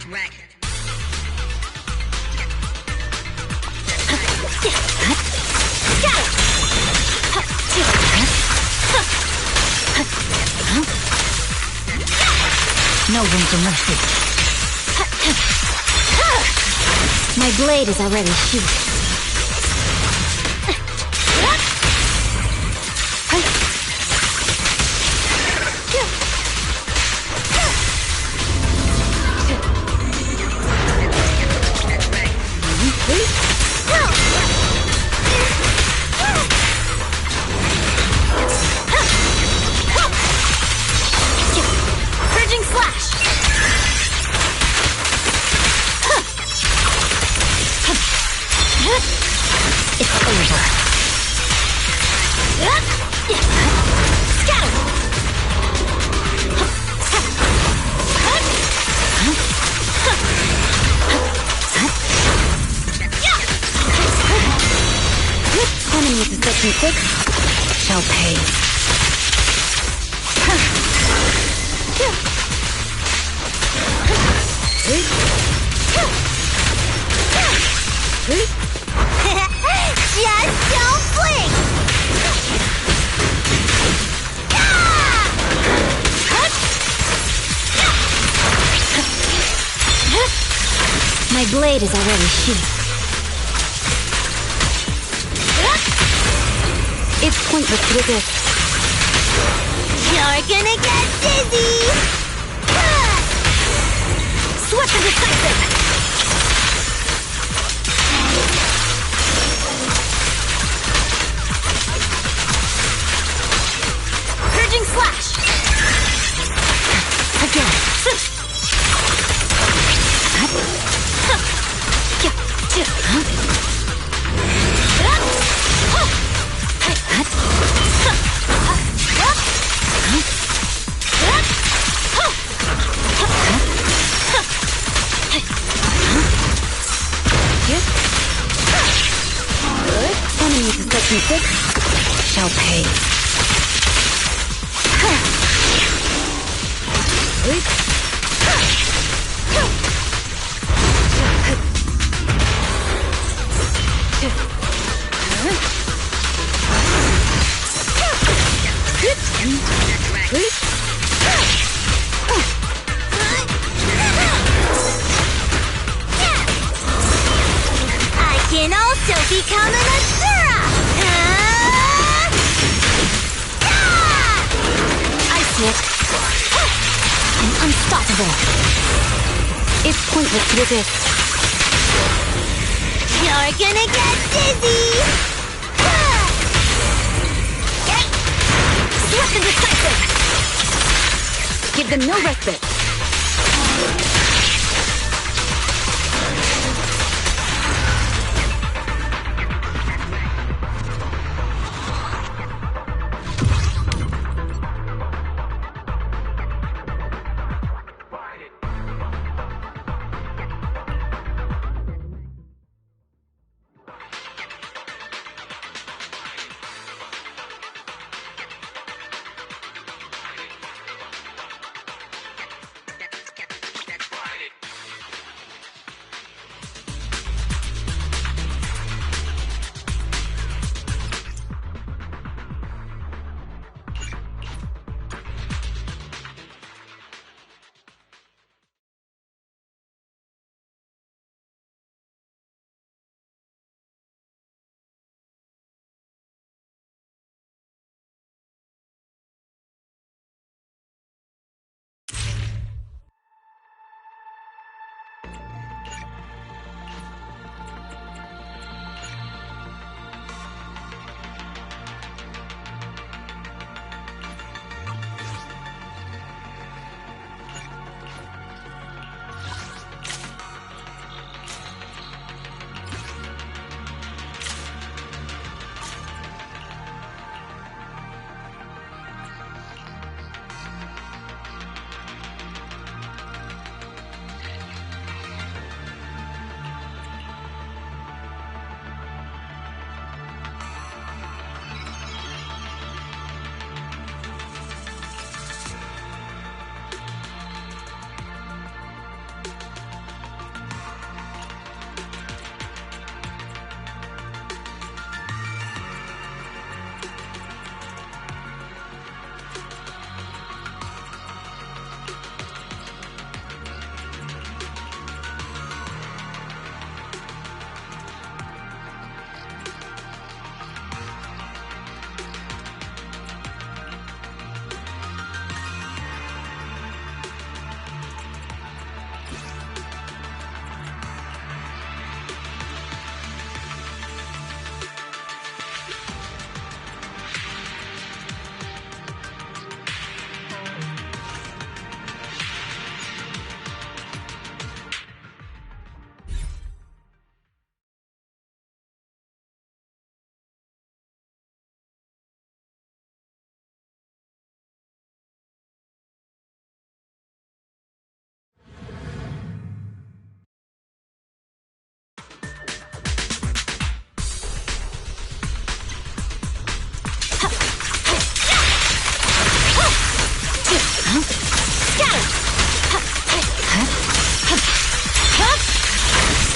No room for mercy. My blade is already sheathed. Quick shall pay. Just don't blink! My blade is already sheathed. It's pointless to resist. You're gonna get dizzy! Swift and decisive! Purging slash! Again! Enemy suspecting 6 shall pay. I can also become an Asura! I see it. I'm unstoppable. It's pointless to resist. You're gonna get dizzy! Swift and decisive! Give them no respite.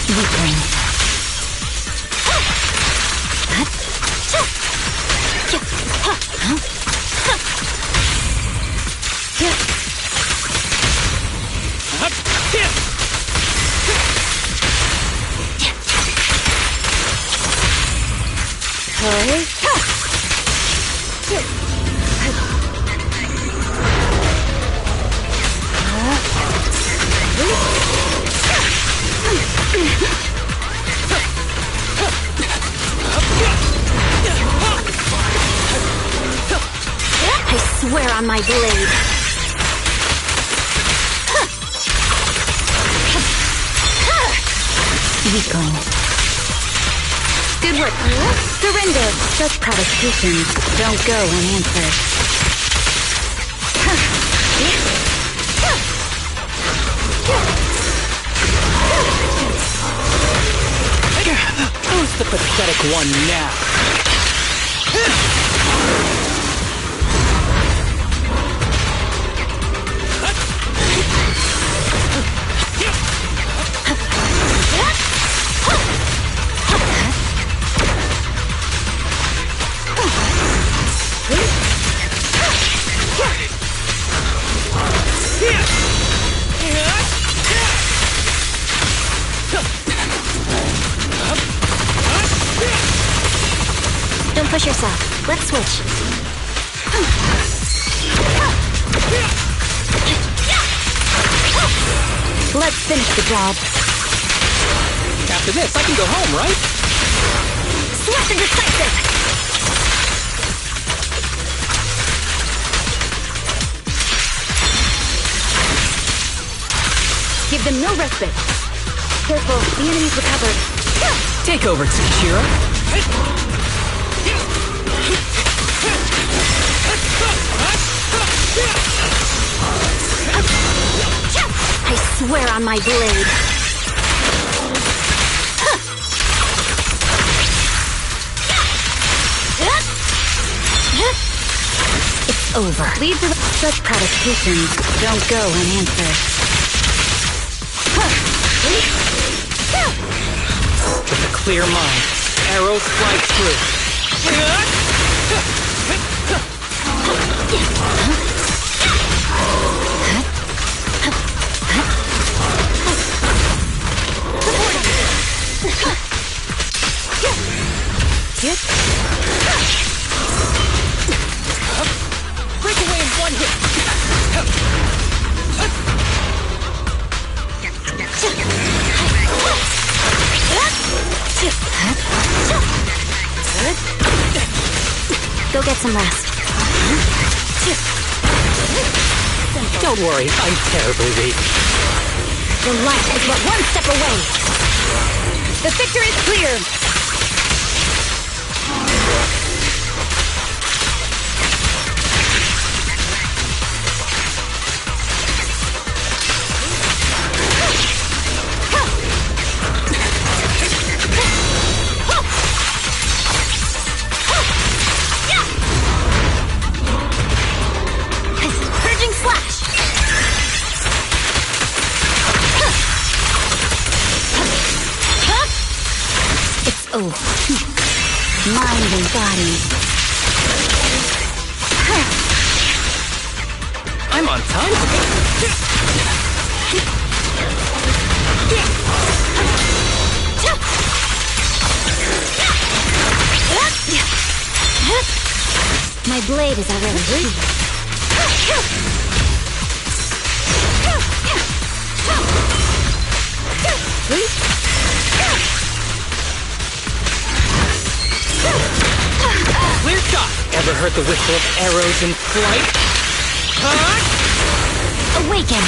Weakling. I swear on my blade. Weakling. Good work. Surrender. Such provocations don't go unanswered. Who's the pathetic one now? Don't push yourself. Let's switch. Let's finish the job. After this, I can go home, right? Swift and decisive! Give them no respite. Careful, the enemy's recovered. Take over, Tsukishiro. I swear on my blade. It's over. Leave the such provocations don't go unanswered. With a clear mind, arrows fly through. Break away in one hit. Go get some rest. Don't worry, I'm terribly weak. The light is but one step away. The victor is clear. Surging slash. It's over. Mind and body. I'm on time today. My blade is already Clear shot. Ever heard the whistle of arrows in flight? awaken.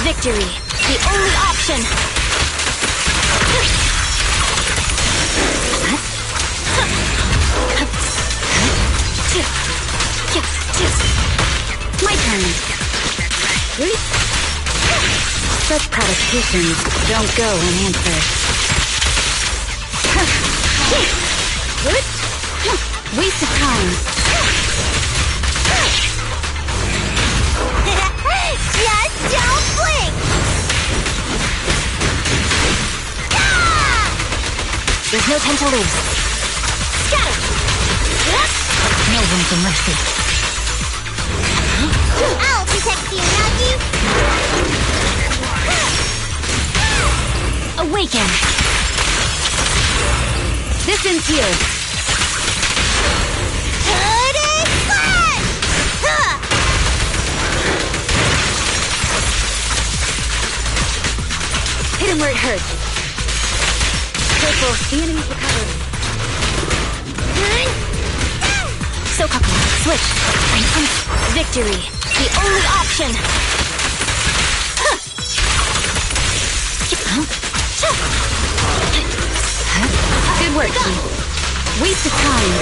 Victory, the only option. My turn. Such provocations don't go unanswered. Waste of time. Just don't blink! There's no time to lose. Scatter! No room for mercy. I'll protect you, Nagi! Awaken! This ends here. Hooded Slash! Hit him where it hurts. Careful, the enemy's recovered. Sokaku, switch. Victory, the only option. Good work, team. Waste of time.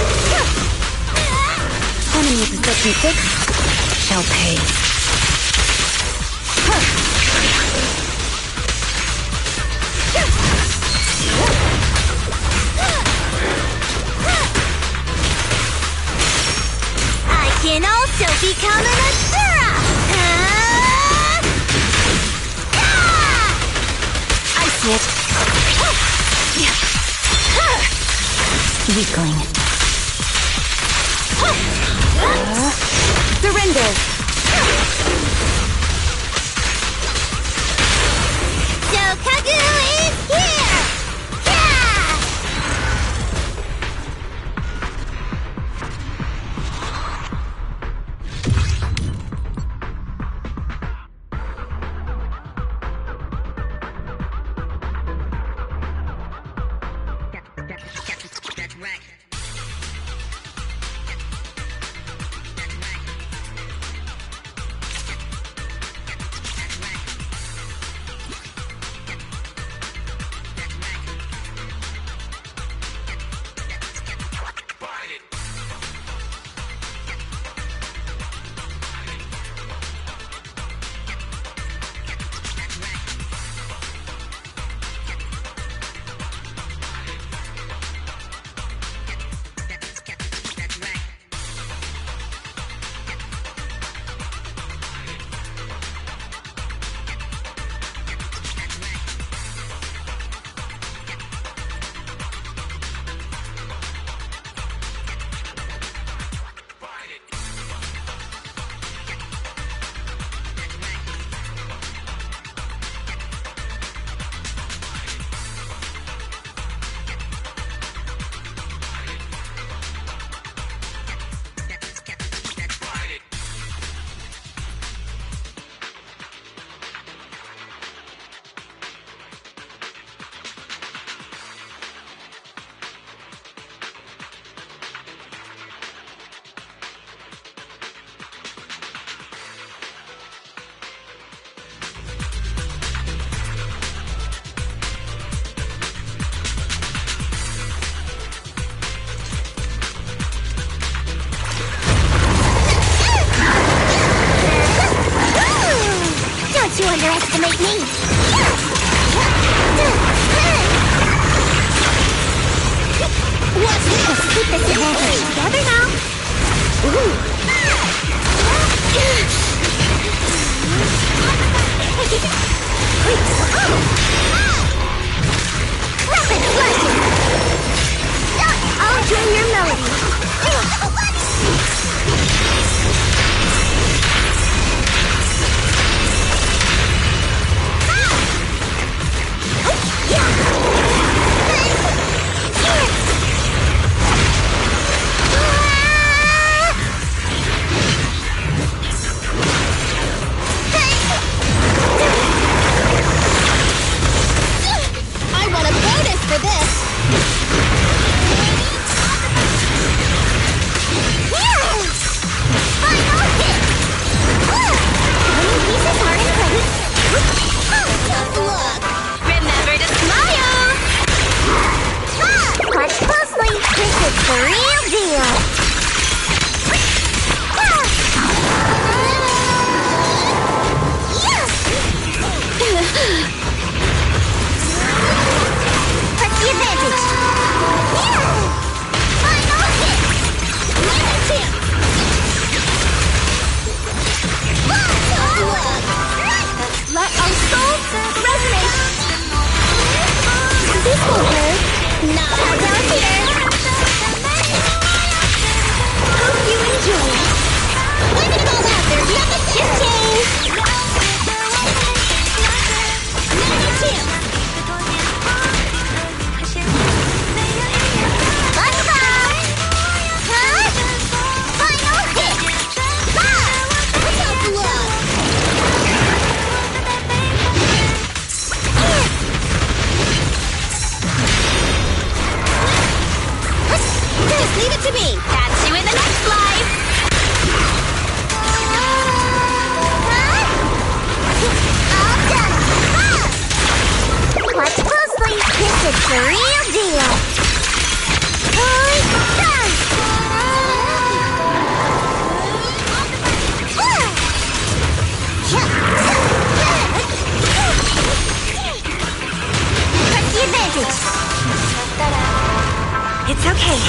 Enemy of Section 6 shall pay. I can also become an Asura! I see it. Weakling. Surrender. Sokaku is here! Yeah! That's right. underestimate me. What's this? Let's keep this advantage together now. Rapid flashes. I'll join your melody. I want a bonus for this. Final hit! Winning pieces are in place. Tough luck. Remember to smile! Watch closely. This is the real deal. Press the advantage. Final hit! Another chance. Tough luck. Let our souls resonate. This won't hurt. Not Down here. Hope you enjoy. Let it all out. There's nothing to Change. Another chance. Bye-bye. Huh? Final hit. Tough luck. Just leave it to me. Catch you in the next life. All done. Watch closely. This is the real deal. Press the advantage. It's okay.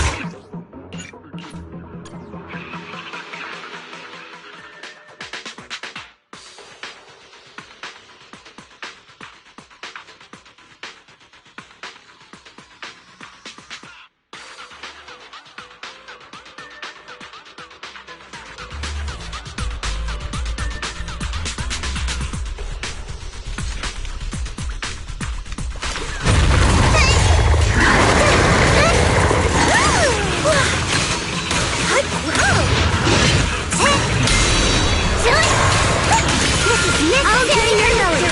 I'll get your melody.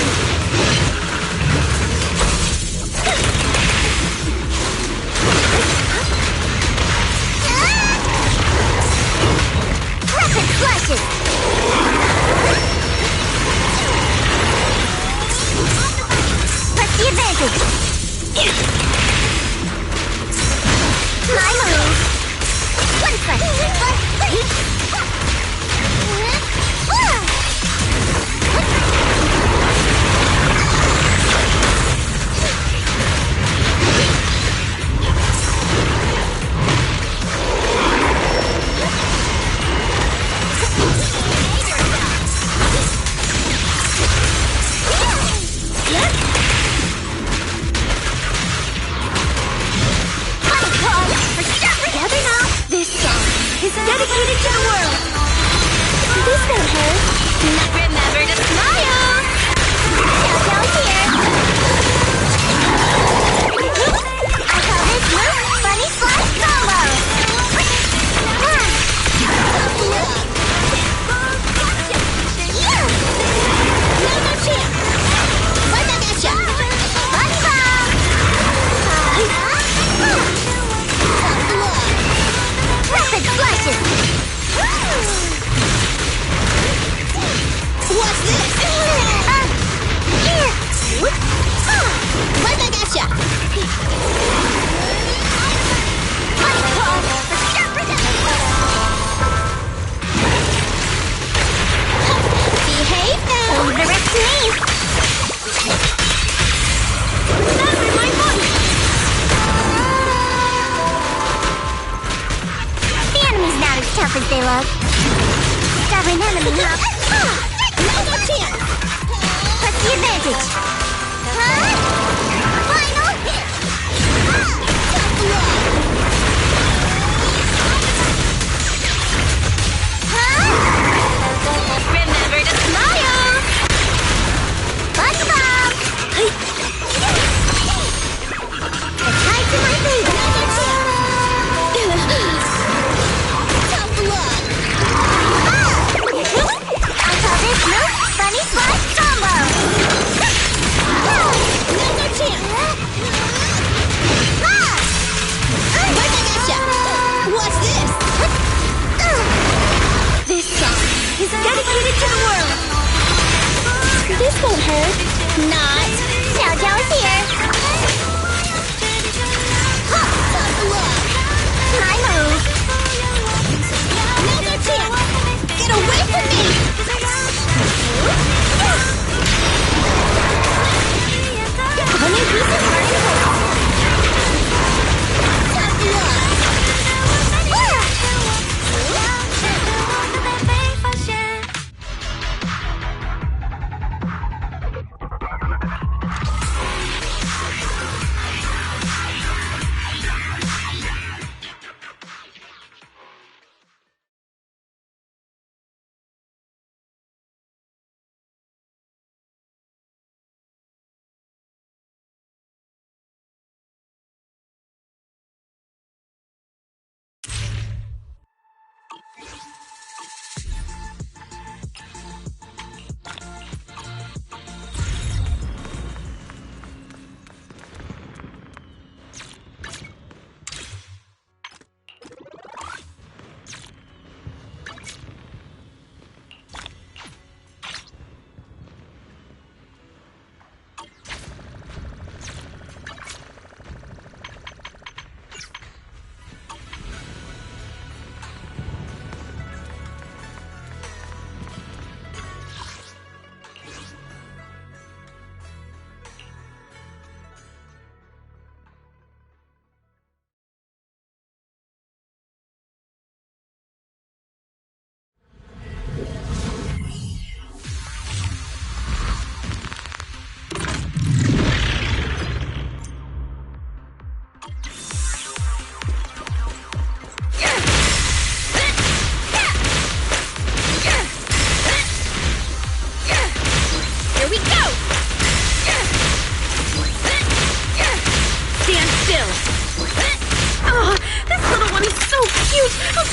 Rapid flashes. Press the advantage. My move. One press. Together now. This song is dedicated to the world. This won't hurt. Remember to smile. Down here. I call this move Funny Slash Combo. Another chance. Right back at ya. Funny Bomb. Tough luck. Rapid flashes. What's this? Right back at ya. Behave now. Leave the rest to me. luck. Stubborn enemy, huh? No chance! Press the advantage! Final hit! Tough luck! Remember to smile! Buzz bomb! It's tied to my finger! Tough luck! I call this move Funny Splash Combo! No chance! What's this? This song is dedicated to the world! This won't hurt. Not. Xiao Zhao's here. Tough luck. My move. No chance. Get away from me. A new piece of art. Tough luck.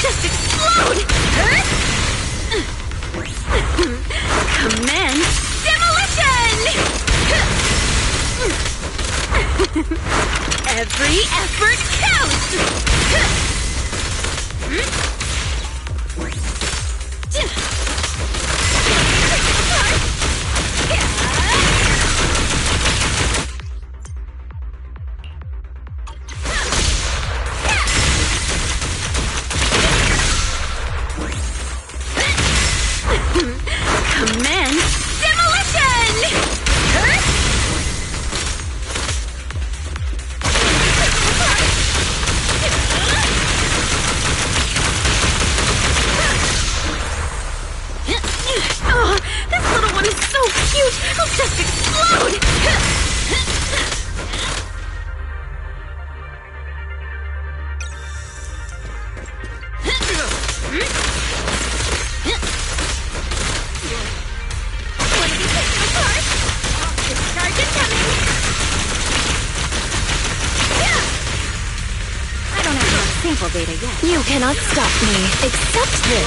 just explode! Commence demolition! Every effort counts! Commence demolition! Oh, this little one is so cute! I'll just explode! Sample data yet. You cannot stop me, except this.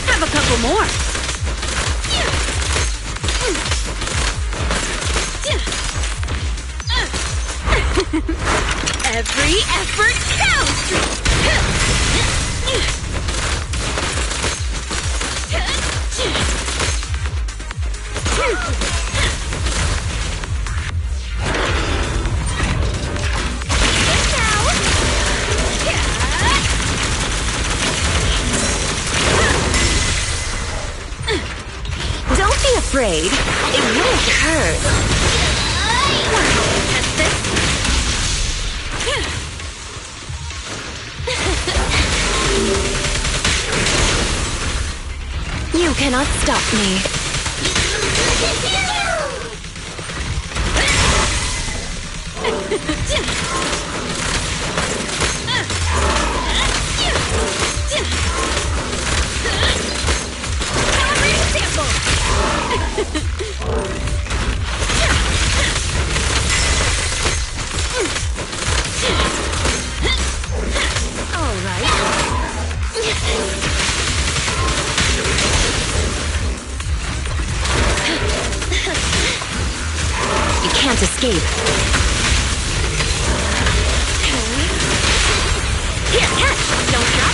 Have a couple more. Every effort counts. Don't be afraid. It won't hurt. Test this. You cannot stop me. You can't escape. Here, catch! Don't drop.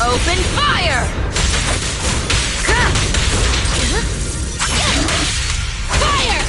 Open fire! Fire!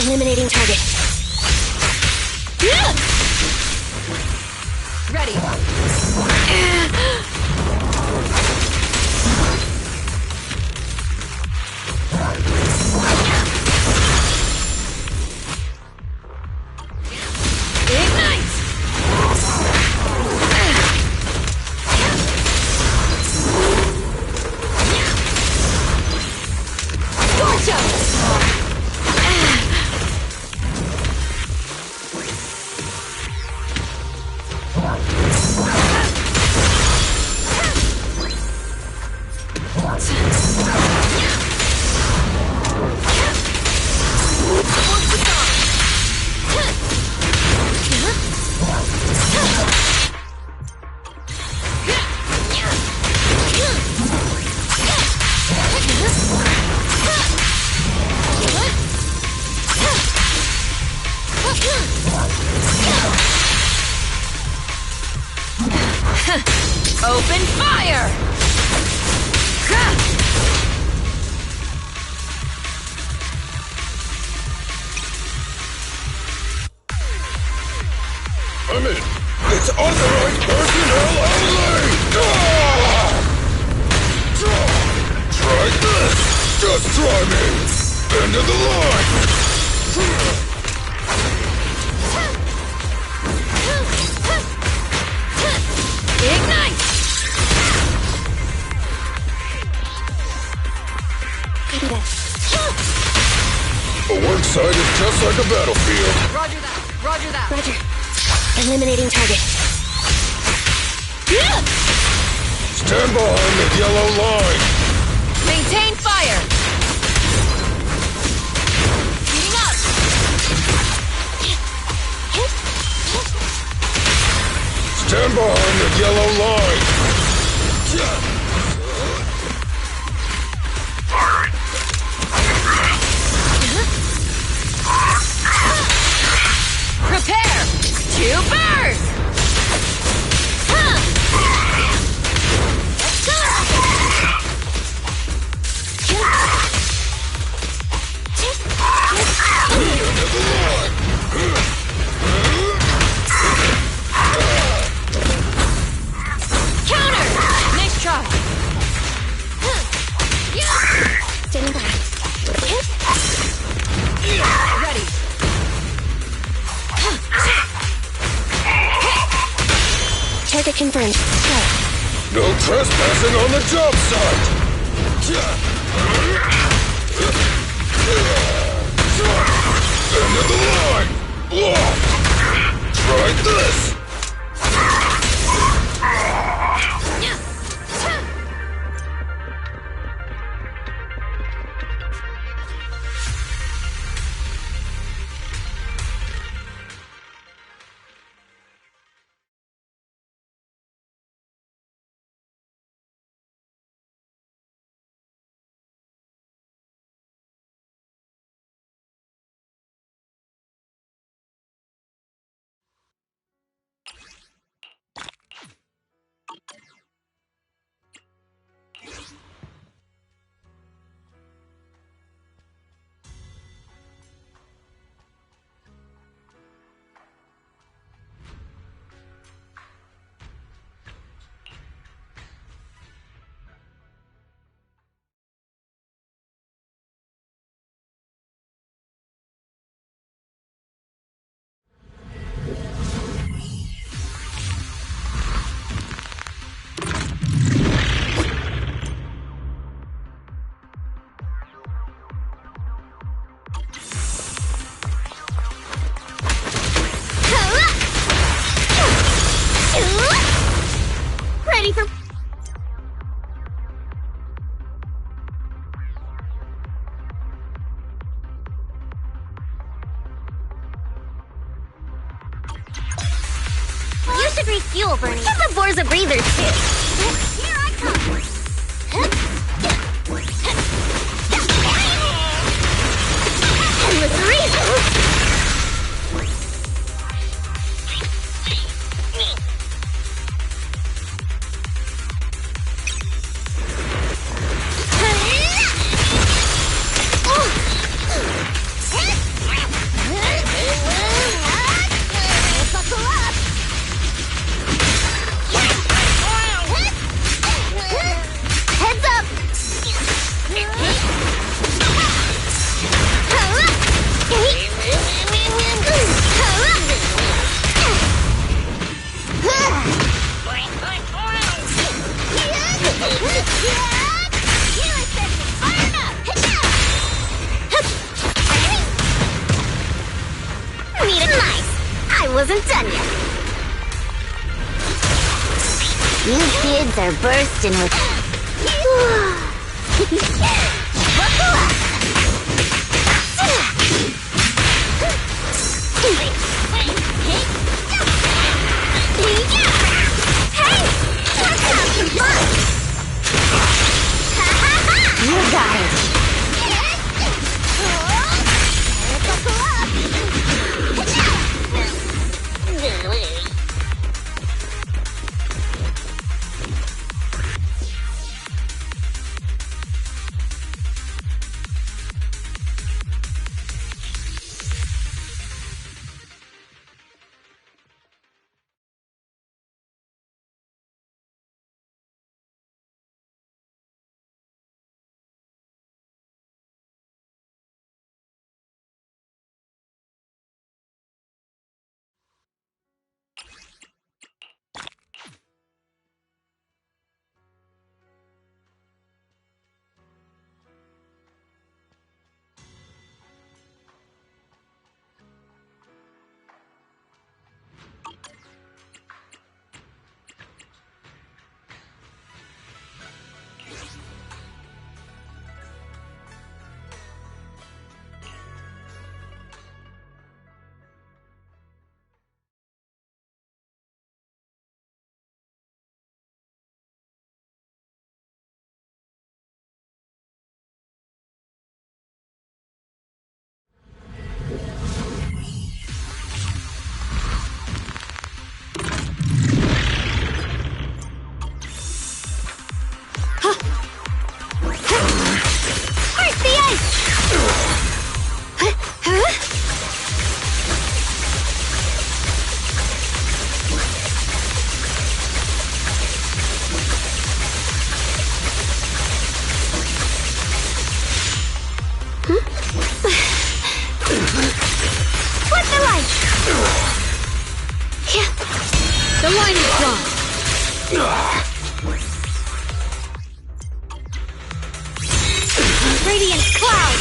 Eliminating target. Ready. Ignite! Open fire! I'm in. It's authorized personnel only! Try this! Just try me! End of the line! Ignite! A work site is just like a battlefield. Roger that. Roger that. Roger. Eliminating target. Stand behind the yellow line. Maintain fire. Heating up. Stand behind the yellow line. Prepare to burn! Counter! Nice try. Standing by. Ready. Target confirmed. Go. No trespassing on the job site! End of the line! Try this! Ready for... You should refuel, Bernie. Give the boars a breather, too. Here I come. Endless reason. Heads up! Need it nice. I wasn't done yet. You kids are bursting with... Buckle up! Hey! Let's have some fun! You got it! Buckle up! Radiant cloud!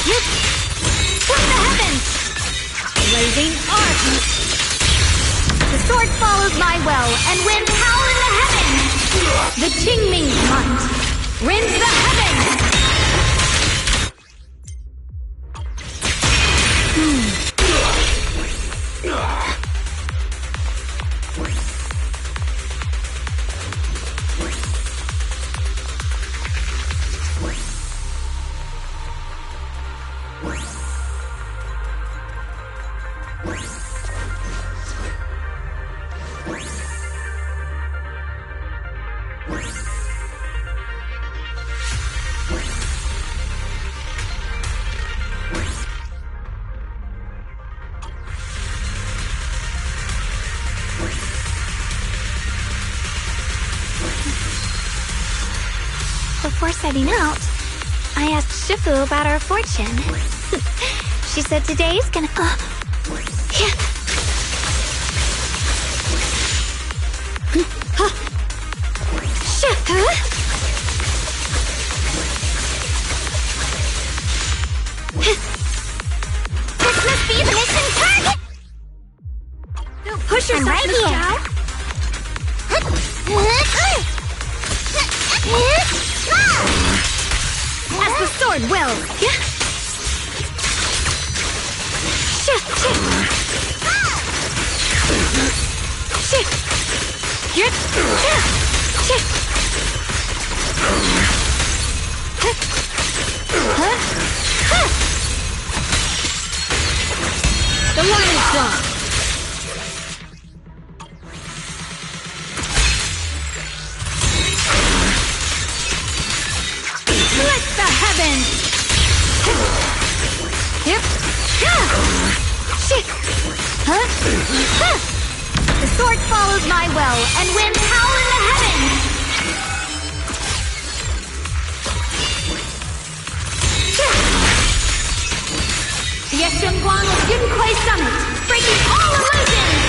Yep! From the heavens! Blazing arc! The sword follows my well and wins power in the heavens! The Qingming's might rends the heavens! Before setting out, I asked Shifu about our fortune. She said today's gonna... Shifu? This must be the mission target! Don't push yourself, right Miss here. Zhao. As the sword wills. The line is drawn. Split the heavens! Yep. The sword follows my well and wins power in the heavens! The Yeshunguang of Yun Kuei Summit, breaking all illusions!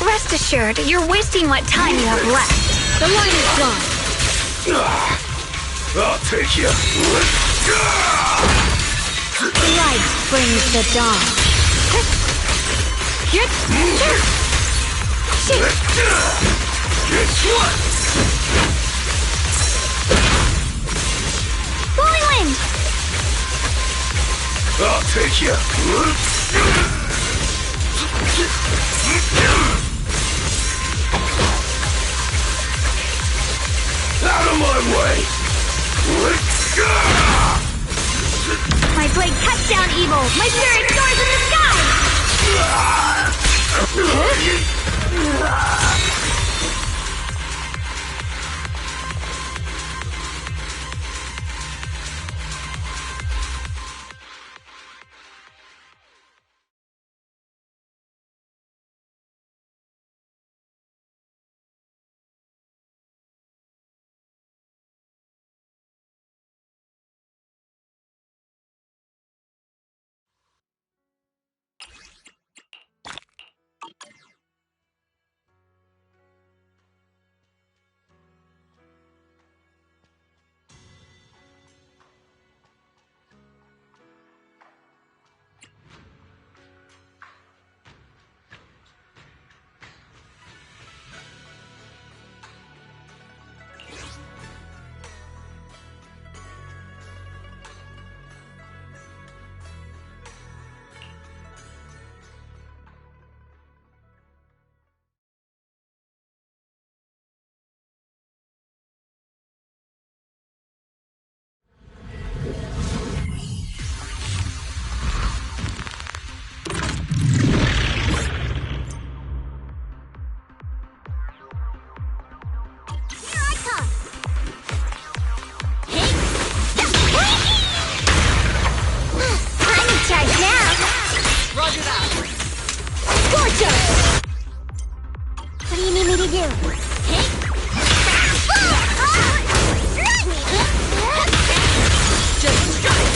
Rest assured, you're wasting what time you have left. The line is drawn. I'll take you. Light brings the dawn. Blowing wind! I'll take you. Out of my way! My blade cuts down evil. My spirit soars in the sky. do. Just strike!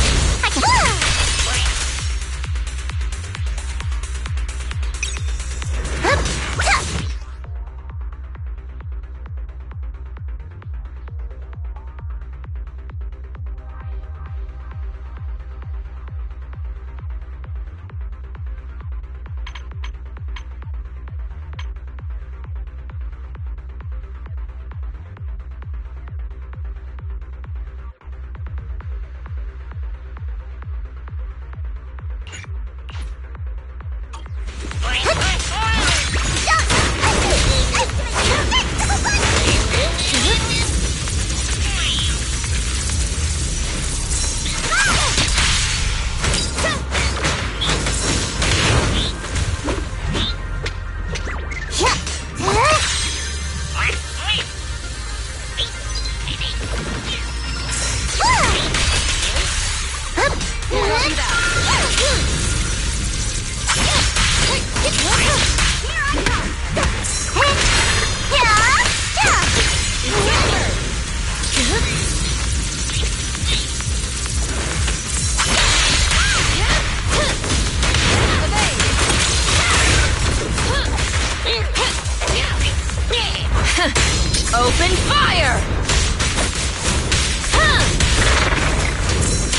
Open fire!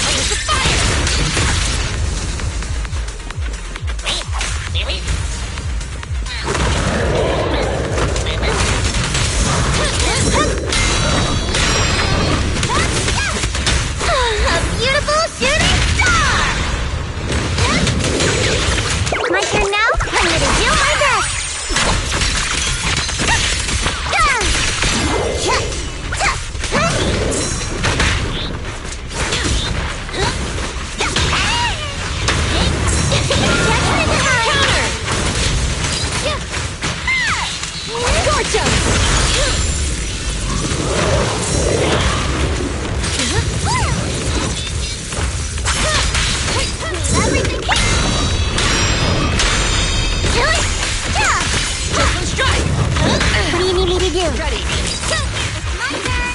Here's the fire! A beautiful shooting star! My turn now? I'm gonna do my best! What do you need me to do? Ready! My turn!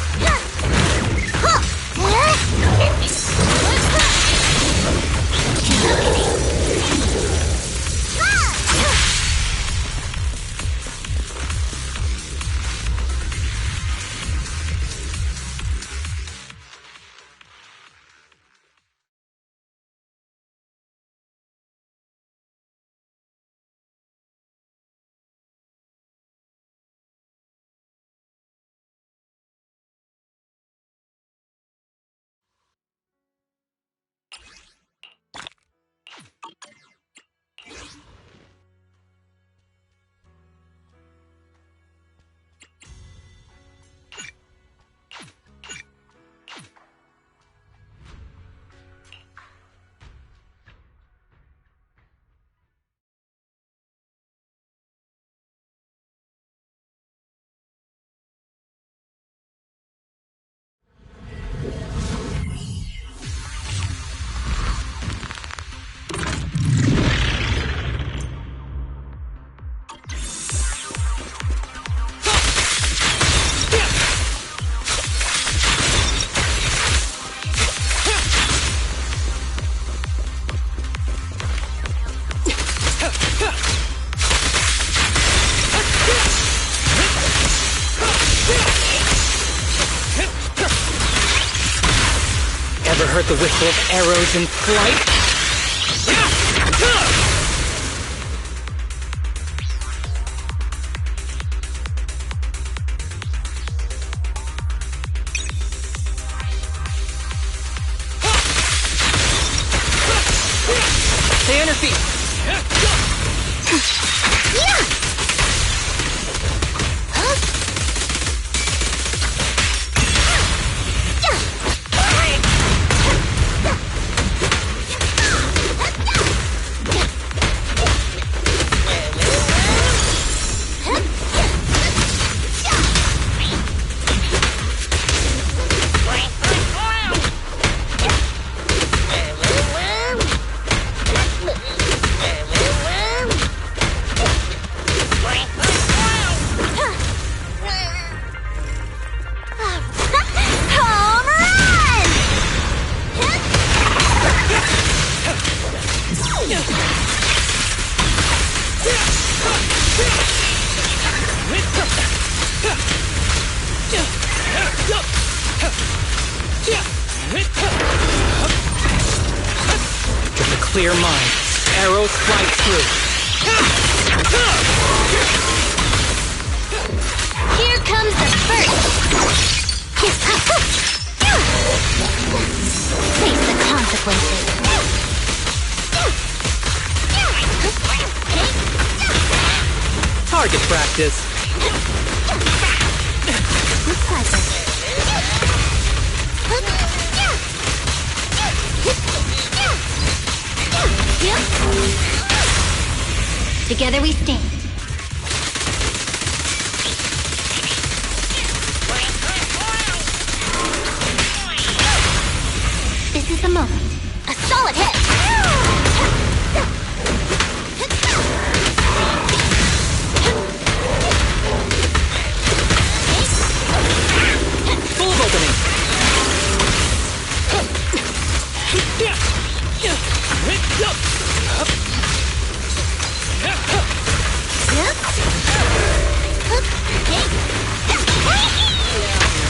Ever heard the whistle of arrows in flight? Stay on your feet! With a clear mind, arrows fly through. Here comes the first. Face the consequences. Target practice. With pleasure. Together we stand. This is the moment. A solid hit. Full of opening.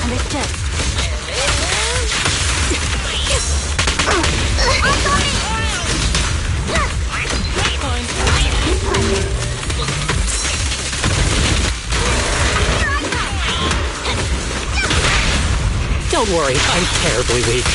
Understood. Don't worry, I'm terribly weak.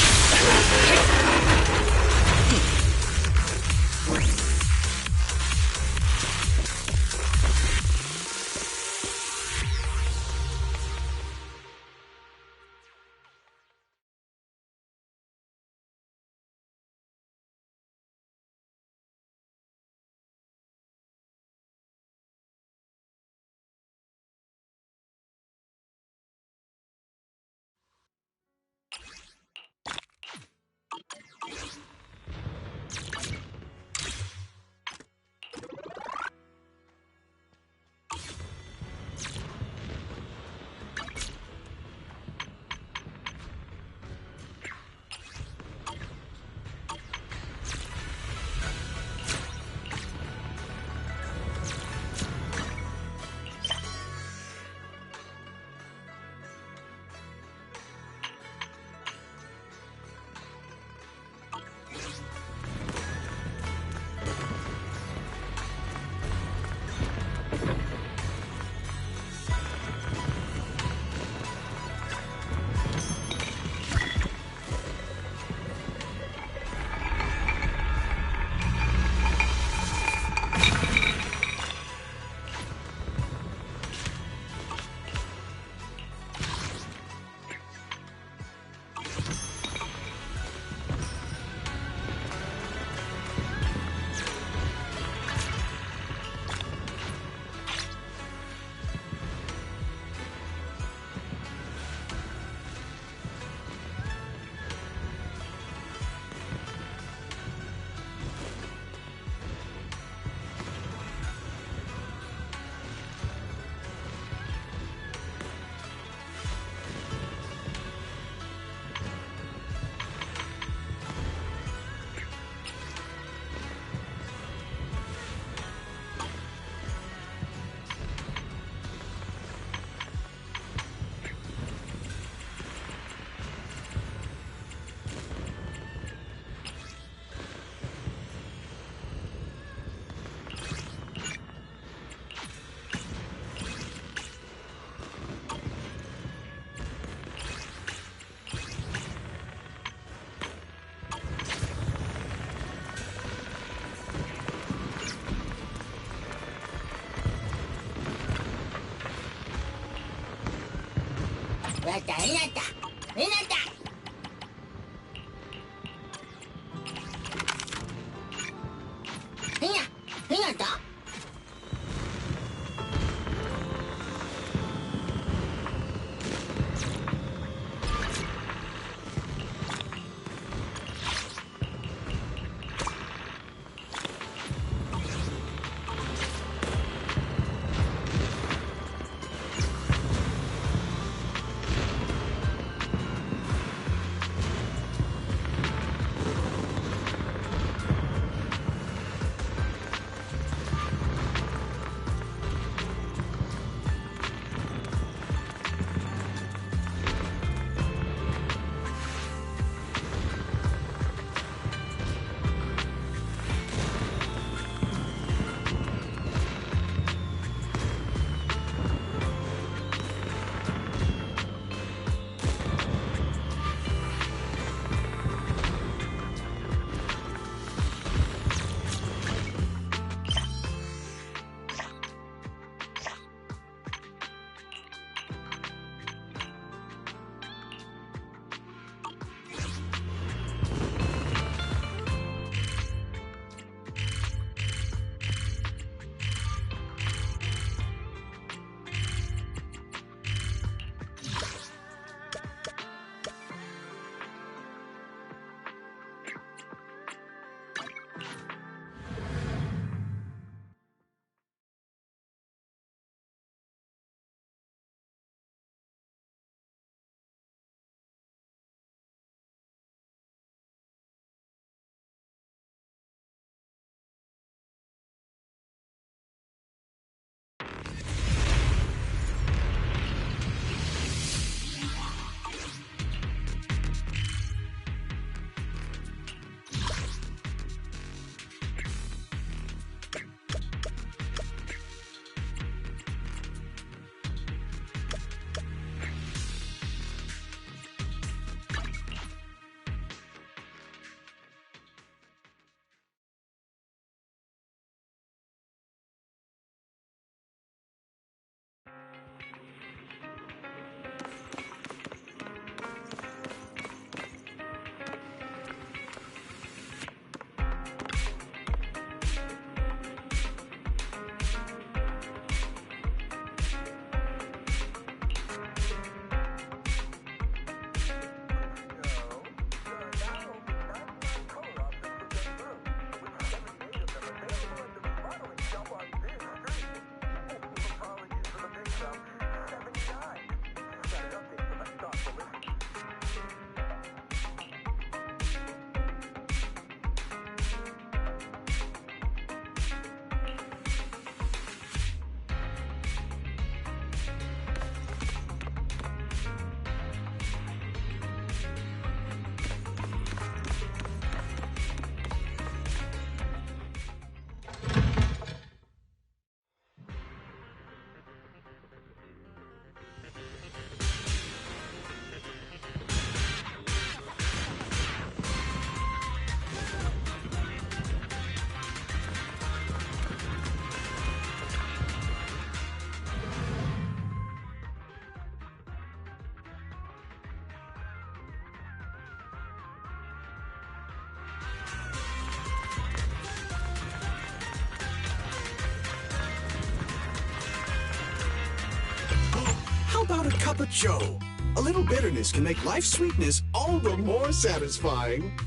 about a cup of joe? A little bitterness can make life's sweetness all the more satisfying.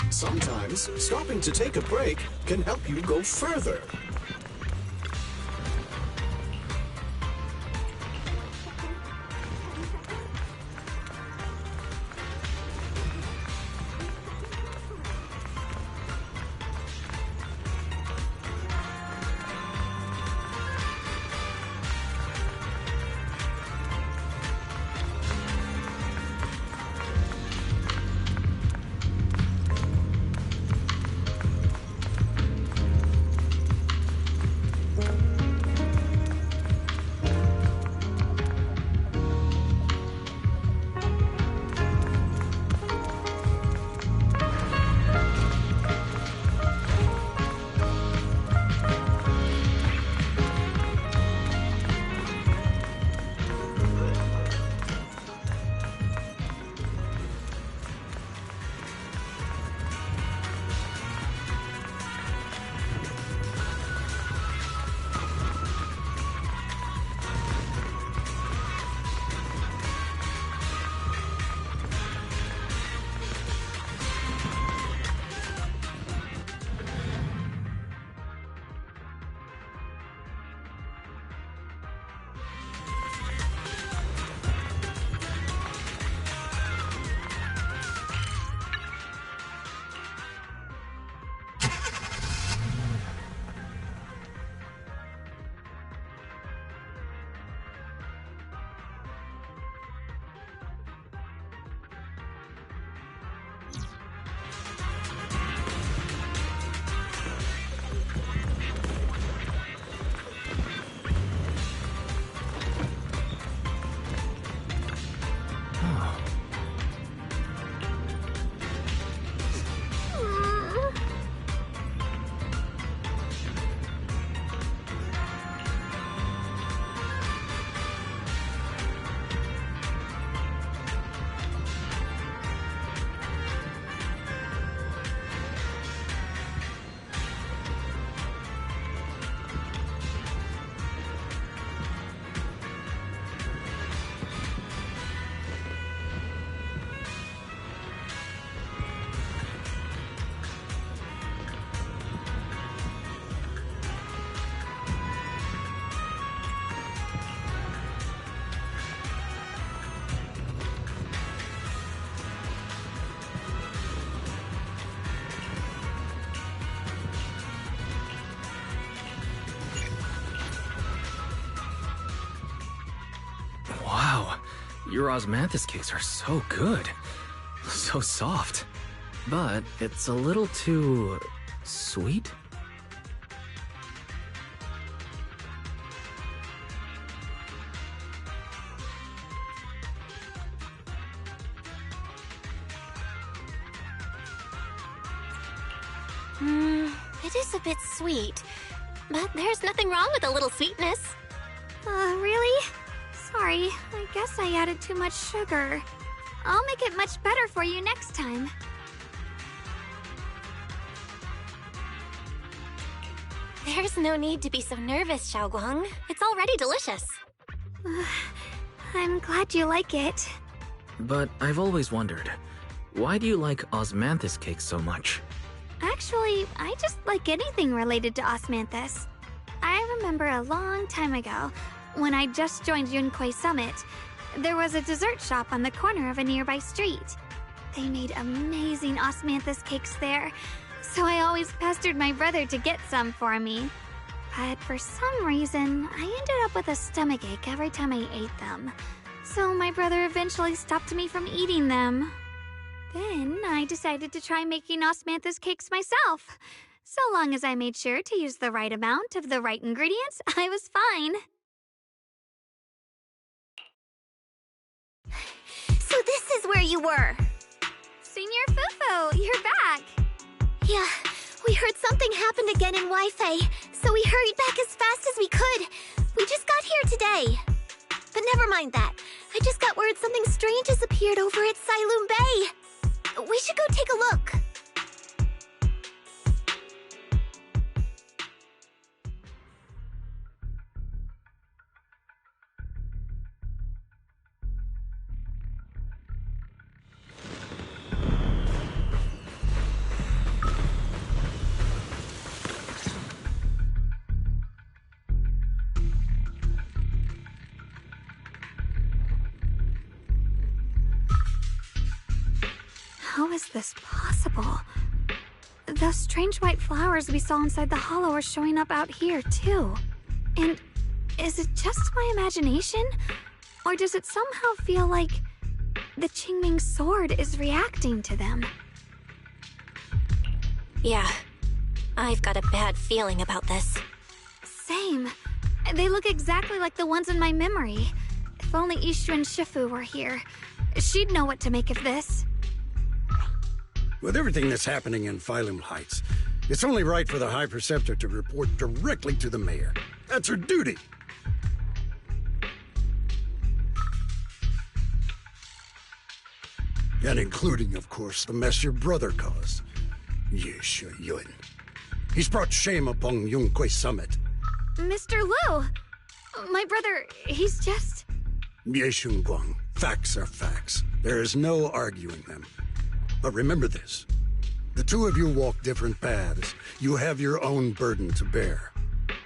Sometimes, stopping to take a break can help you go further. Your osmanthus cakes are so good. So soft. But it's a little too... sweet? It is a bit sweet. But there's nothing wrong with a little sweetness. Really? Sorry, I guess I added too much sugar. I'll make it much better for you next time. There's no need to be so nervous, Xiaoguang. It's already delicious. I'm glad you like it. But I've always wondered, why do you like osmanthus cakes so much? Actually, I just like anything related to osmanthus. I remember a long time ago, when I just joined Yunkwei Summit, there was a dessert shop on the corner of a nearby street. They made amazing osmanthus cakes there, so I always pestered my brother to get some for me. But for some reason, I ended up with a stomachache every time I ate them. So my brother eventually stopped me from eating them. Then I decided to try making osmanthus cakes myself. So long as I made sure to use the right amount of the right ingredients, I was fine. So this is where you were! Senior Fufu, you're back! Yeah, we heard something happened again in Wi-Fi, so we hurried back as fast as we could. We just got here today. But never mind that. I just got word something strange has appeared over at Sailoon Bay. We should go take a look. this possible? Those strange white flowers we saw inside the hollow are showing up out here, too. And is it just my imagination? Or does it somehow feel like the Qingming sword is reacting to them? Yeah, I've got a bad feeling about this. Same. They look exactly like the ones in my memory. If only Ishu and Shifu were here. She'd know what to make of this. With everything that's happening in Phylum Heights, it's only right for the High Preceptor to report directly to the mayor. That's her duty. And including, of course, the mess your brother caused. Yeshu Yun. He's brought shame upon Yunquay Summit. Mr. Liu! My brother, he's just... Yeshun Guang, facts are facts. There is no arguing them. But remember this. The two of you walk different paths. You have your own burden to bear.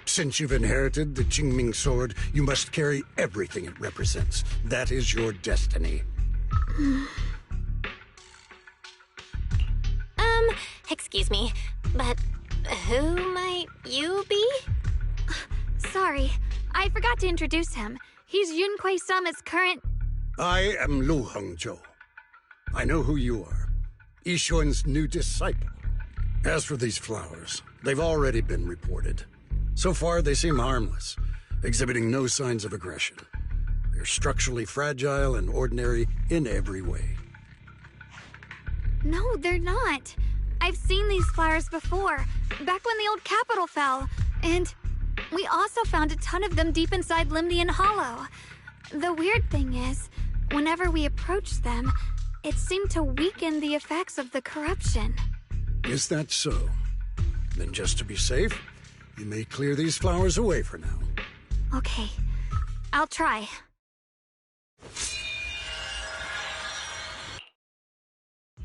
Since you've inherited the Qingming sword, you must carry everything it represents. That is your destiny. Excuse me, but who might you be? Sorry, I forgot to introduce him. He's Yunquay Summit's current... I am Lu Hengzhou. I know who you are. Yixuan's new disciple. As for these flowers, they've already been reported. So far, they seem harmless, exhibiting no signs of aggression. They're structurally fragile and ordinary in every way. No, they're not. I've seen these flowers before, back when the old capital fell. And we also found a ton of them deep inside Limnian Hollow. The weird thing is, whenever we approached them, it seemed to weaken the effects of the corruption. Is that so? Then just to be safe, you may clear these flowers away for now. Okay, I'll try.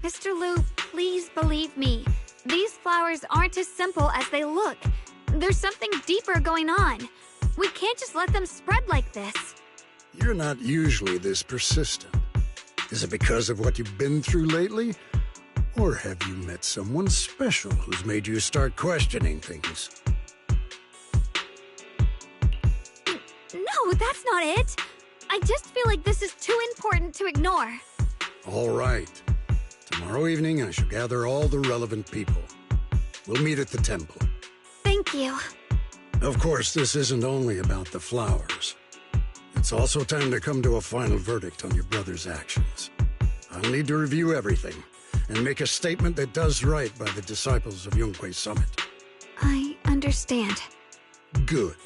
Mr. Liu, please believe me. These flowers aren't as simple as they look. There's something deeper going on. We can't just let them spread like this. You're not usually this persistent. Is it because of what you've been through lately? Or have you met someone special who's made you start questioning things? No, that's not it. I just feel like this is too important to ignore. All right. Tomorrow evening, I shall gather all the relevant people. We'll meet at the temple. Thank you. Of course, this isn't only about the flowers. It's also time to come to a final verdict on your brother's actions. I'll need to review everything and make a statement that does right by the disciples of Yunquay Summit. I understand. Good.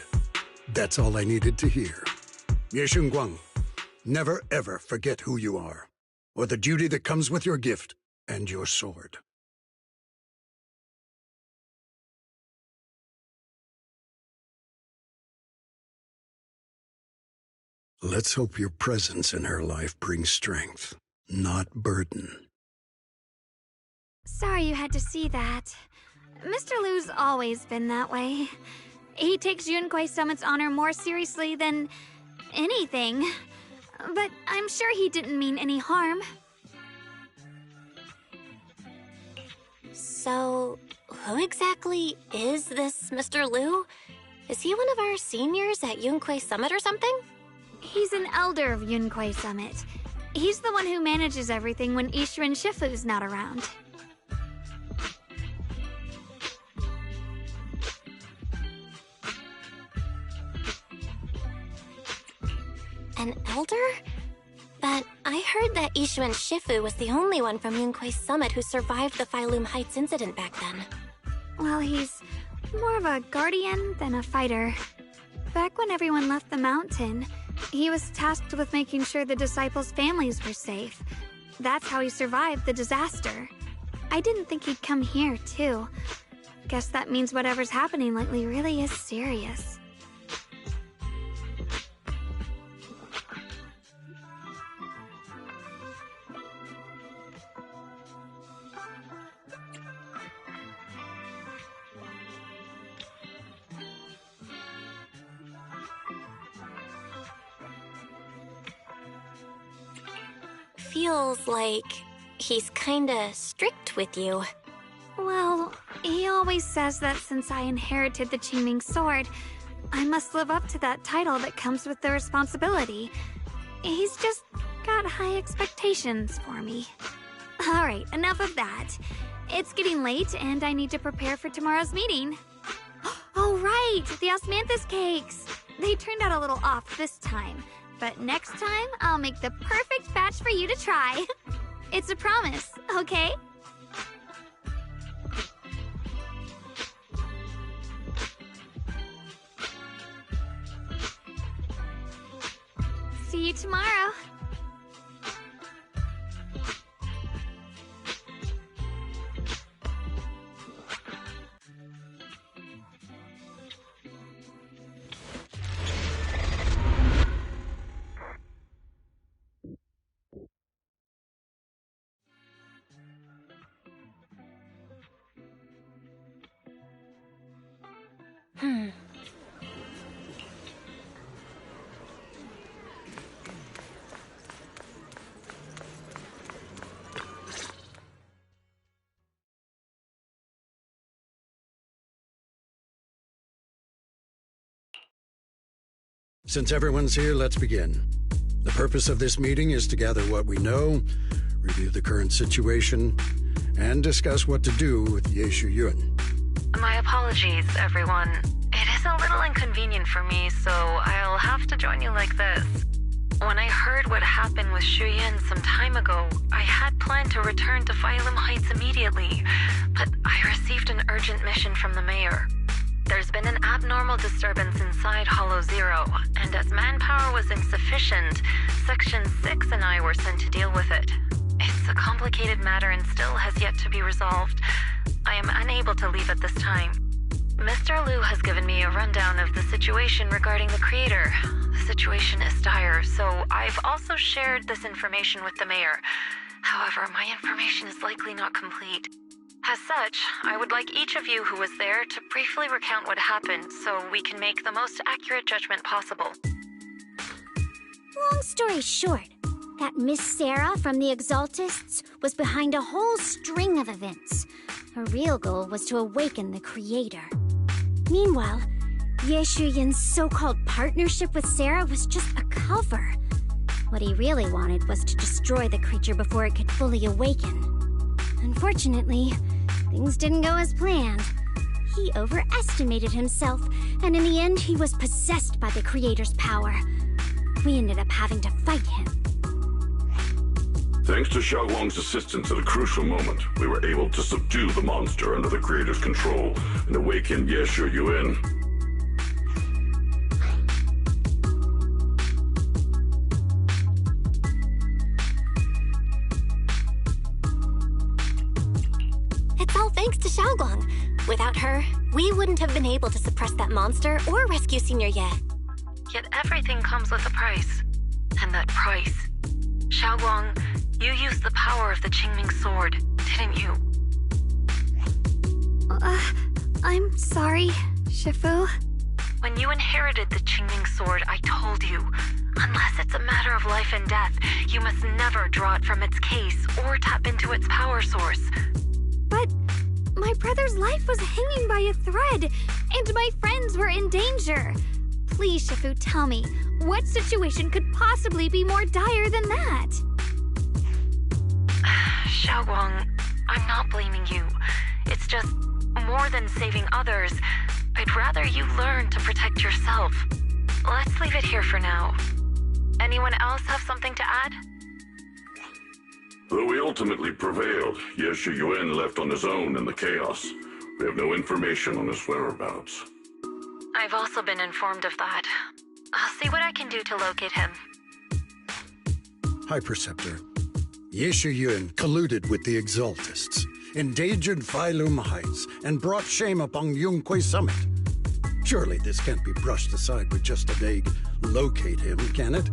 That's all I needed to hear. Yeshun Guang, never ever forget who you are, or the duty that comes with your gift and your sword. Let's hope your presence in her life brings strength, not burden. Sorry you had to see that. Mr. Liu's always been that way. He takes Yunquay Summit's honor more seriously than anything. But I'm sure he didn't mean any harm. So, who exactly is this Mr. Liu? Is he one of our seniors at Yunquay Summit or something? He's an elder of Yunquay Summit. He's the one who manages everything when Ishu and Shifu's not around. An elder? But I heard that Ishu and Shifu was the only one from Yunquay Summit who survived the Phylum Heights incident back then. Well, he's more of a guardian than a fighter. Back when everyone left the mountain, he was tasked with making sure the disciples' families were safe. That's how he survived the disaster. I didn't think he'd come here, too. Guess that means whatever's happening lately really is serious. Feels like he's kinda strict with you. Well, he always says that since I inherited the Qingming sword, I must live up to that title that comes with the responsibility. He's just got high expectations for me. Alright, enough of that. It's getting late and I need to prepare for tomorrow's meeting. Oh right, the osmanthus cakes! They turned out a little off this time, but next time I'll make the perfect batch for you to try. It's a promise, okay? See you tomorrow. Since everyone's here, let's begin. The purpose of this meeting is to gather what we know, review the current situation, and discuss what to do with Ye Shuyun. My apologies, everyone. It is a little inconvenient for me, so I'll have to join you like this. When I heard what happened with Shuyun some time ago, I had planned to return to Phylum Heights immediately, but I received an urgent mission from the mayor. There's been an abnormal disturbance inside Hollow Zero, and as manpower was insufficient, Section 6 and I were sent to deal with it. It's a complicated matter and still has yet to be resolved. I am unable to leave at this time. Mr. Liu has given me a rundown of the situation regarding the creator. The situation is dire, so I've also shared this information with the mayor. However, my information is likely not complete. As such, I would like each of you who was there to briefly recount what happened so we can make the most accurate judgment possible. Long story short, that Miss Sarah from the Exaltists was behind a whole string of events. Her real goal was to awaken the creator. Meanwhile, Ye Shuyun's so-called partnership with Sarah was just a cover. What he really wanted was to destroy the creature before it could fully awaken. Unfortunately, things didn't go as planned. He overestimated himself, and in the end he was possessed by the creator's power. We ended up having to fight him. Thanks to Xiaoguang's assistance at a crucial moment, we were able to subdue the monster under the creator's control and awaken Ye Shuyun. It's all thanks to Xiaoguang. Without her, we wouldn't have been able to suppress that monster or rescue Senior Ye. Yet everything comes with a price. And that price... Xiaoguang, you used the power of the Qingming sword, didn't you? I'm sorry, Shifu. When you inherited the Qingming sword, I told you, unless it's a matter of life and death, you must never draw it from its case or tap into its power source. But my brother's life was hanging by a thread, and my friends were in danger. Please, Shifu, tell me, what situation could possibly be more dire than that? Xiaoguang, I'm not blaming you. It's just, more than saving others, I'd rather you learn to protect yourself. Let's leave it here for now. Anyone else have something to add? Though we ultimately prevailed, Ye Shuyun left on his own in the chaos. We have no information on his whereabouts. I've also been informed of that. I'll see what I can do to locate him. High Preceptor, Ye Shuyun colluded with the Exaltists, endangered Phylum Heights, and brought shame upon Yunque Summit. Surely this can't be brushed aside with just a vague locate him, can it?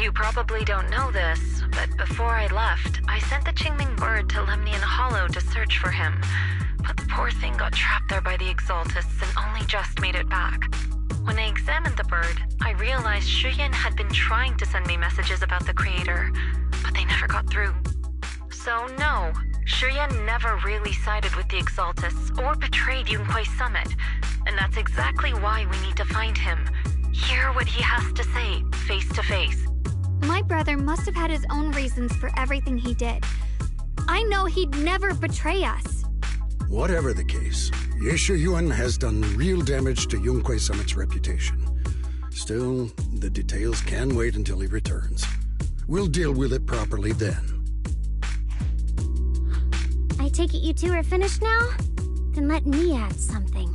You probably don't know this, but before I left, I sent the Qingming bird to Lemnian Hollow to search for him. But the poor thing got trapped there by the Exaltists and only just made it back. When I examined the bird, I realized Shuyun had been trying to send me messages about the creator, but they never got through. So no, Shuyan never really sided with the Exaltus or betrayed Yunque's summit. And that's exactly why we need to find him. Hear what he has to say, face to face. My brother must have had his own reasons for everything he did. I know he'd never betray us. Whatever the case, Yeshu Yuan has done real damage to Yunque Summit's reputation. Still, the details can wait until he returns. We'll deal with it properly then. I take it you two are finished now? Then let me add something.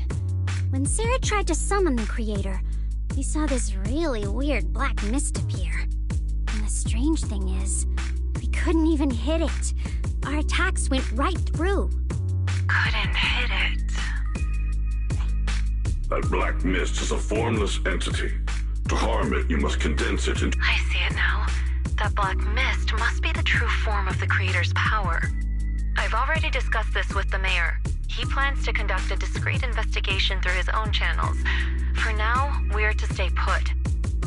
When Sarah tried to summon the creator, we saw this really weird black mist appear. And the strange thing is, we couldn't even hit it. Our attacks went right through. Couldn't hit it. That black mist is a formless entity. To harm it, you must condense it into... I see it now. That black mist must be the true form of the creator's power. I've already discussed this with the mayor. He plans to conduct a discreet investigation through his own channels. For now, we're to stay put.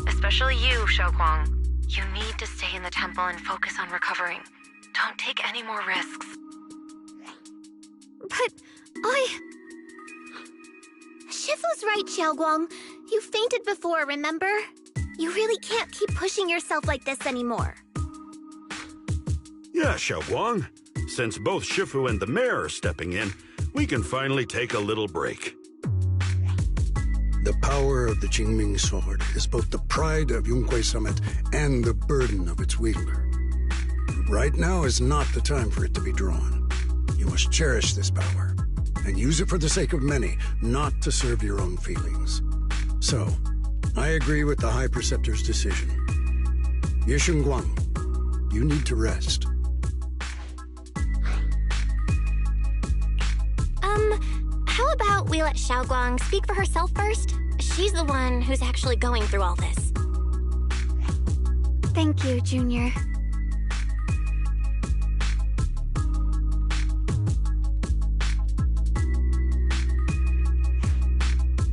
Especially you, Xiaoguang. You need to stay in the temple and focus on recovering. Don't take any more risks. But Shifu's right, Xiaoguang. You fainted before, remember? You really can't keep pushing yourself like this anymore. Yeah, Xiaoguang. Since both Shifu and the mayor are stepping in, we can finally take a little break. The power of the Qingming sword is both the pride of Yunque Summit and the burden of its wielder. Right now is not the time for it to be drawn. You must cherish this power, and use it for the sake of many, not to serve your own feelings. So, I agree with the High Preceptor's decision. Yeshun Guang, you need to rest. How about we let Xiaoguang speak for herself first? She's the one who's actually going through all this. Thank you, Junior.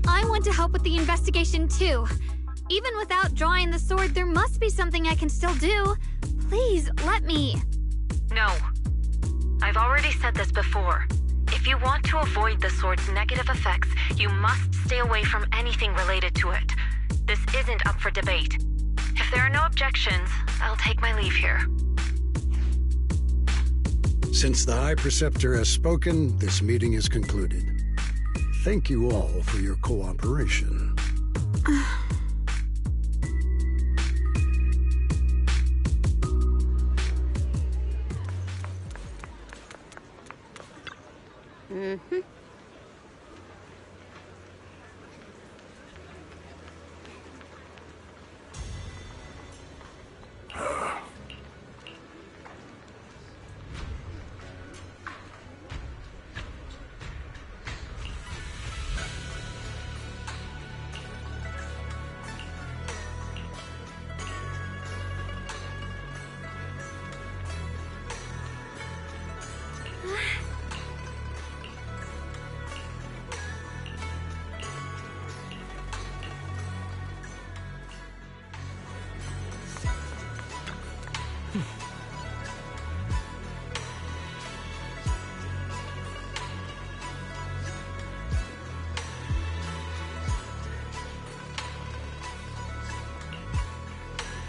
I want to help with the investigation too. Even without drawing the sword, there must be something I can still do. Please, let me. No. I've already said this before. If you want to avoid the sword's negative effects, you must stay away from anything related to it. This isn't up for debate. If there are no objections, I'll take my leave here. Since the High Preceptor has spoken, this meeting is concluded. Thank you all for your cooperation.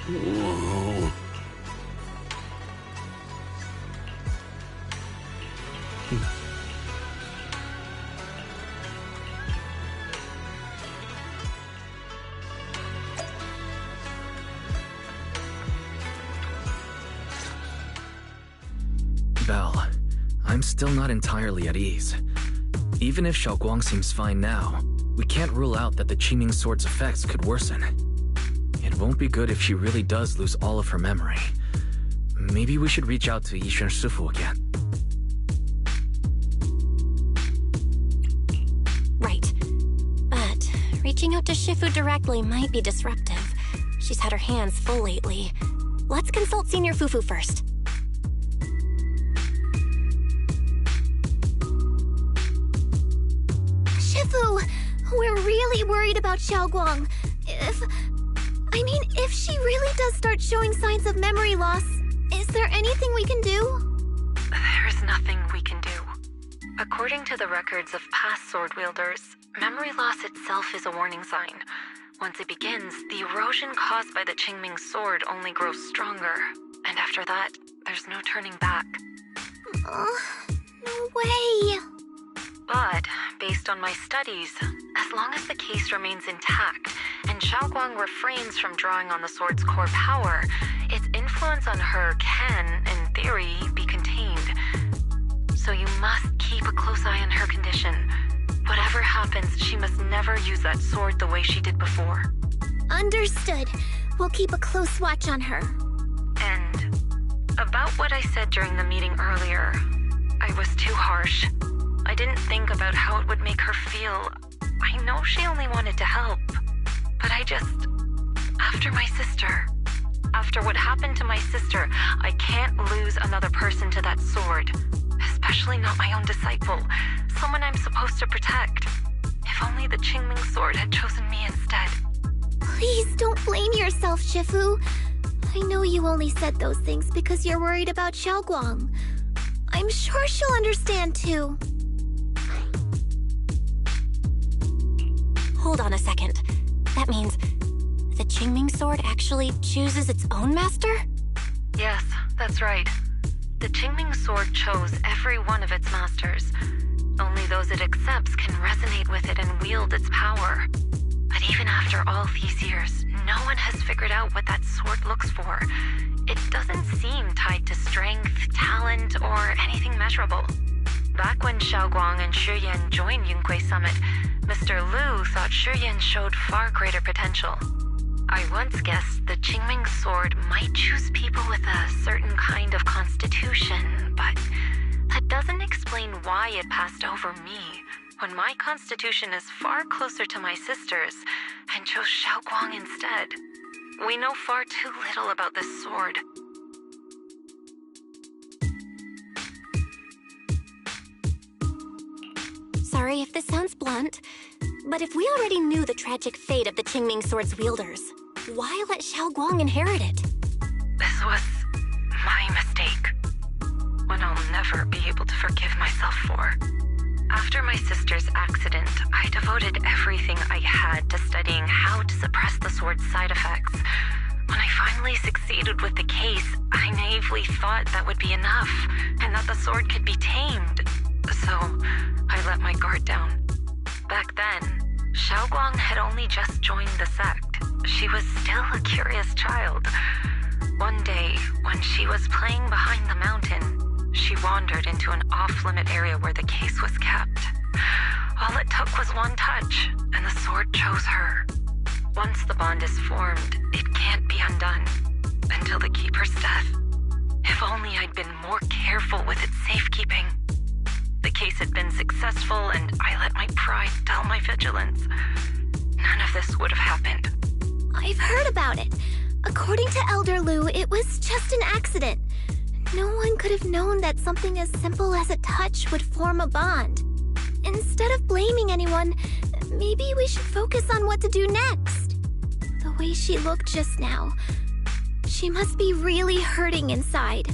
Whoa. Belle, I'm still not entirely at ease. Even if Xiaoguang seems fine now, we can't rule out that the Qingming sword's effects could worsen. It won't be good if she really does lose all of her memory. Maybe we should reach out to Yishan Shifu again. Right. But reaching out to Shifu directly might be disruptive. She's had her hands full lately. Let's consult Senior Fufu first. Shifu, we're really worried about Xiaoguang. If she really does start showing signs of memory loss, is there anything we can do? nothing we can do. According to the records of past sword wielders, memory loss itself is a warning sign. Once it begins, the erosion caused by the Qingming sword only grows stronger. And after that, there's no turning back. No way! But, based on my studies, as long as the case remains intact and Xiaoguang refrains from drawing on the sword's core power, its influence on her can, in theory, be contained. So you must keep a close eye on her condition. Whatever happens, she must never use that sword the way she did before. Understood. We'll keep a close watch on her. And about what I said during the meeting earlier, I was too harsh. I didn't think about how it would make her feel. I know she only wanted to help, but after what happened to my sister, I can't lose another person to that sword. Especially not my own disciple, someone I'm supposed to protect. If only the Qingming sword had chosen me instead. Please don't blame yourself, Shifu. I know you only said those things because you're worried about Xiaoguang. I'm sure she'll understand too. Hold on a second. That means the Qingming sword actually chooses its own master? Yes, that's right. The Qingming sword chose every one of its masters. Only those it accepts can resonate with it and wield its power. But even after all these years, no one has figured out what that sword looks for. It doesn't seem tied to strength, talent, or anything measurable. Back when Xiaoguang and Shiyan joined Yunque Summit, Mr. Liu thought Shiyan showed far greater potential. I once guessed the Qingming sword might choose people with a certain kind of constitution, but that doesn't explain why it passed over me, when my constitution is far closer to my sister's, and chose Xiaoguang instead. We know far too little about this sword. Sorry if this sounds blunt, but if we already knew the tragic fate of the Qingming sword's wielders, why let Xiaoguang inherit it? This was my mistake. One I'll never be able to forgive myself for. After my sister's accident, I devoted everything I had to studying how to suppress the sword's side effects. When I finally succeeded with the case, I naively thought that would be enough, and that the sword could be tamed. So, I let my guard down. Back then, Xiaoguang had only just joined the sect. She was still a curious child. One day, when she was playing behind the mountain, she wandered into an off-limit area where the case was kept. All it took was one touch, and the sword chose her. Once the bond is formed, it can't be undone, until the keeper's death. If only I'd been more careful with its safekeeping. The case had been successful, and I let my pride dull my vigilance. None of this would have happened. I've heard about it. According to Elder Liu, it was just an accident. No one could have known that something as simple as a touch would form a bond. Instead of blaming anyone, maybe we should focus on what to do next. The way she looked just now, she must be really hurting inside.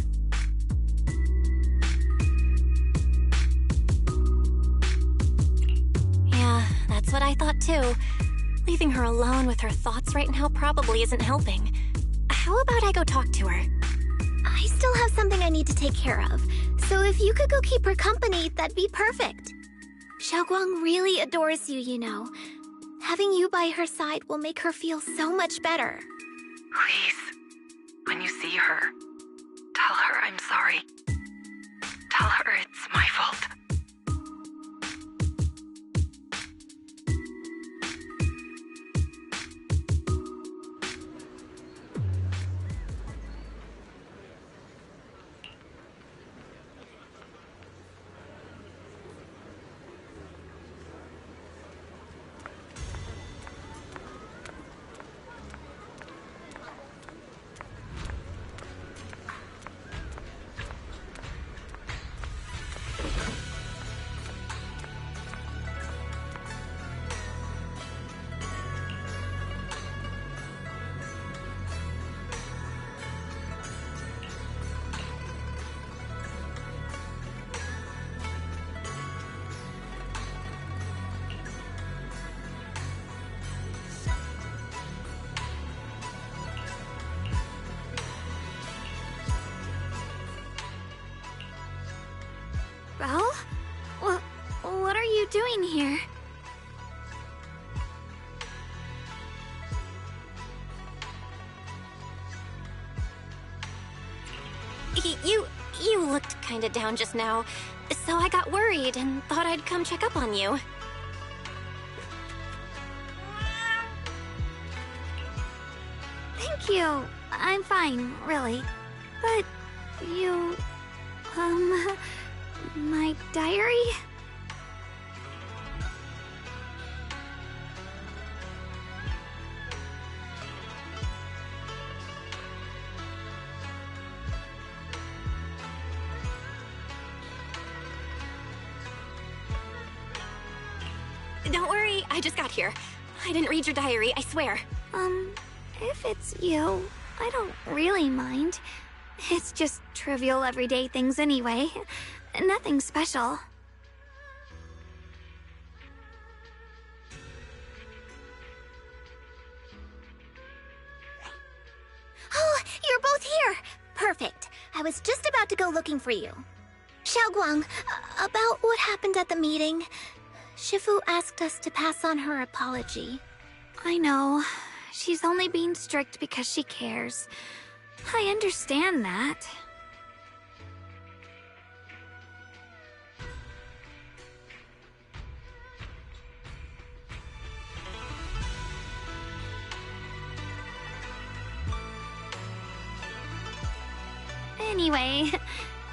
Yeah, that's what I thought too. Leaving her alone with her thoughts right now probably isn't helping. How about I go talk to her? I still have something I need to take care of, so if you could go keep her company, that'd be perfect. Xiaoguang really adores you, you know. Having you by her side will make her feel so much better. Please, when you see her, tell her I'm sorry. Tell her it's my fault. doing here? You looked kinda down just now, so I got worried and thought I'd come check up on you. Thank you. I'm fine, really. But you... my diary? Don't worry, I just got here. I didn't read your diary, I swear. If it's you, I don't really mind. It's just trivial everyday things anyway. Nothing special. Oh, you're both here! Perfect. I was just about to go looking for you. Xiaoguang, about what happened at the meeting. Shifu asked us to pass on her apology. I know. She's only being strict because she cares. I understand that. Anyway,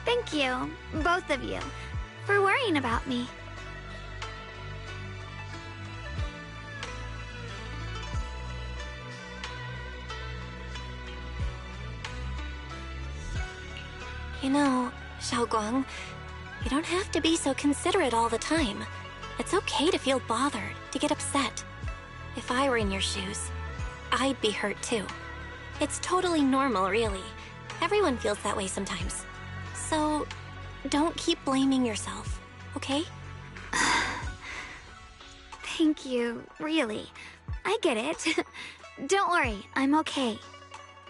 thank you, both of you, for worrying about me. You know, Xiaoguang, you don't have to be so considerate all the time. It's okay to feel bothered, to get upset. If I were in your shoes, I'd be hurt too. It's totally normal, really. Everyone feels that way sometimes. So, don't keep blaming yourself, okay? Thank you, really. I get it. Don't worry, I'm okay.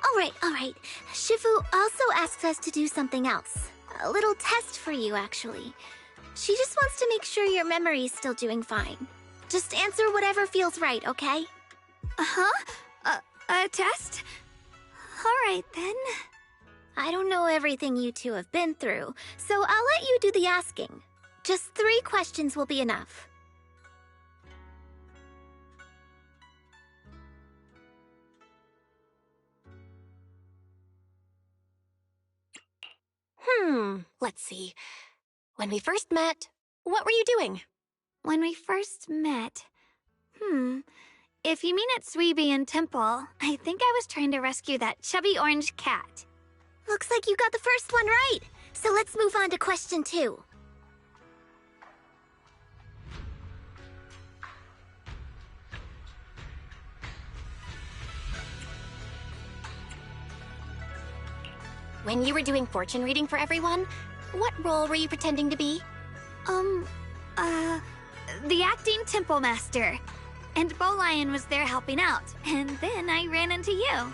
All right. Shifu also asked us to do something else. A little test for you, actually. She just wants to make sure your memory's still doing fine. Just answer whatever feels right, okay? Uh-huh? A test? All right, then. I don't know everything you two have been through, so I'll let you do the asking. Just 3 questions will be enough. Let's see. When we first met, what were you doing? When we first met... If you mean at Suibian Temple, I think I was trying to rescue that chubby orange cat. Looks like you got the first one right. So let's move on to question 2. When you were doing fortune reading for everyone, what role were you pretending to be? The acting temple master. And Bowlion was there helping out, and then I ran into you.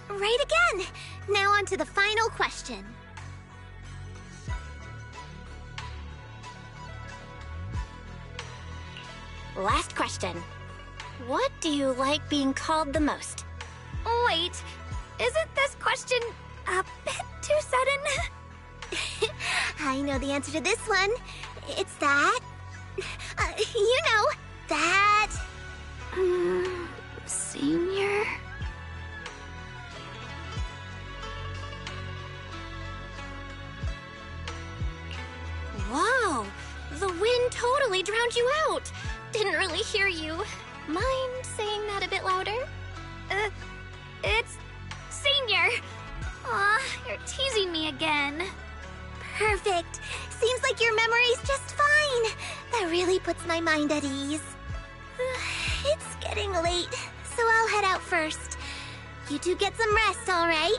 Right again! Now on to the final question. Last question. What do you like being called the most? Wait, isn't this question a bit too sudden? I know the answer to this one. It's that... you know, that... Senior? Wow! The wind totally drowned you out! Didn't really hear you. Mind saying that a bit louder? It's... Senior! Aw, you're teasing me again. Perfect. Seems like your memory's just fine. That really puts my mind at ease. It's getting late, so I'll head out first. You two get some rest, all right?